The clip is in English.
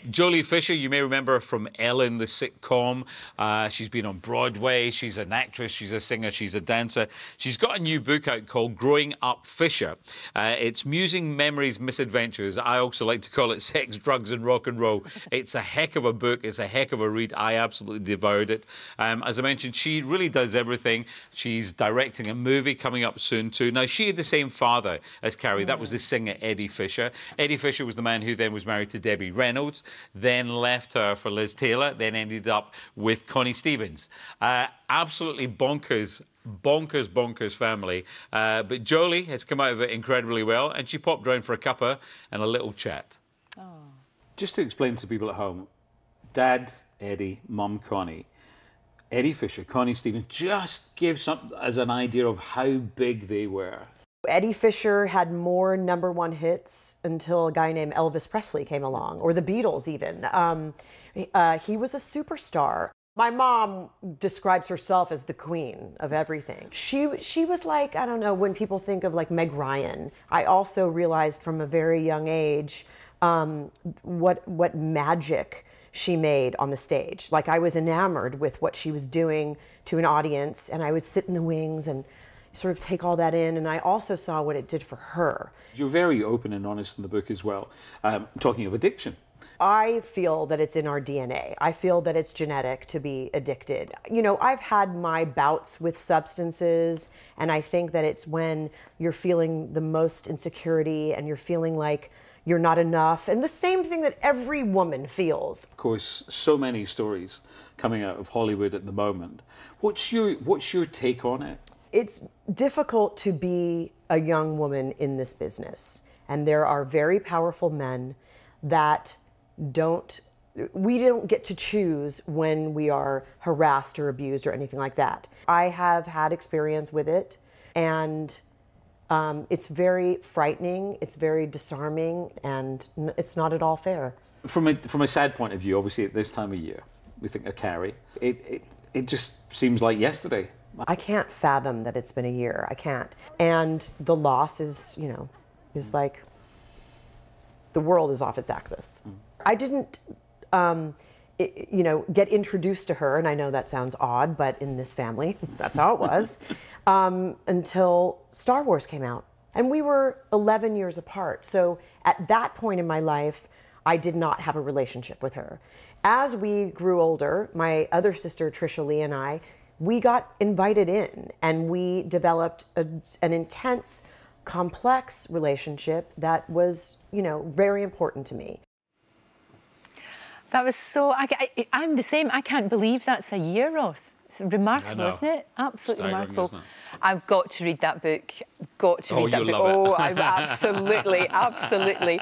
Jolie Fisher, you may remember her from Ellen, the sitcom. She's been on Broadway. She's an actress. She's a singer. She's a dancer. She's got a new book out called Growing Up Fisher. It's Musing Memories, Misadventures. I also like to call it Sex, Drugs and Rock and Roll. It's a heck of a book. It's a heck of a read. I absolutely devoured it. As I mentioned, she really does everything. She's directing a movie coming up soon too. Now, she had the same father as Carrie. That was the singer Eddie Fisher. Eddie Fisher was the man who then was married to Debbie Reynolds, then left her for Liz Taylor, then ended up with Connie Stevens. Absolutely bonkers family. But Jolie has come out of it incredibly well, and she popped round for a cuppa and a little chat. Oh. Just to explain to people at home, Dad, Eddie, Mum, Connie, Eddie Fisher, Connie Stevens, just give some as an idea of how big they were. Eddie Fisher had more #1 hits until a guy named Elvis Presley came along, or the Beatles even. He was a superstar. My mom describes herself as the queen of everything. She was like, I don't know, when people think of like Meg Ryan, I also realized from a very young age what magic she made on the stage. Like, I was enamored with what she was doing to an audience, and I would sit in the wings and sort of take all that in, and I also saw what it did for her. You're very open and honest in the book as well, talking of addiction. I feel that it's in our DNA. I feel that it's genetic to be addicted. You know, I've had my bouts with substances, and I think that it's when you're feeling the most insecurity and you're feeling like you're not enough, and the same thing that every woman feels. Of course, so many stories coming out of Hollywood at the moment. What's your take on it? It's difficult to be a young woman in this business, and there are very powerful men that we don't get to choose when we are harassed or abused or anything like that. I have had experience with it, and it's very frightening, it's very disarming, and it's not at all fair. From a sad point of view, obviously at this time of year, we think of Carrie. It just seems like yesterday. I can't fathom that it's been a year. I can't. And the loss is, you know, is like the world is off its axis. I didn't, you know, get introduced to her, and I know that sounds odd, but in this family, that's how it was, until Star Wars came out. And we were 11 years apart. So at that point in my life, I did not have a relationship with her. As we grew older, my other sister, Trisha Lee, and I, we got invited in, and we developed an intense, complex relationship that was, you know, very important to me. That was so... I'm the same. I can't believe that's a year, Ross. It's remarkable, isn't it? Absolutely remarkable. Isn't it? I've got to read that book. Got to read that book. Oh, I absolutely, absolutely.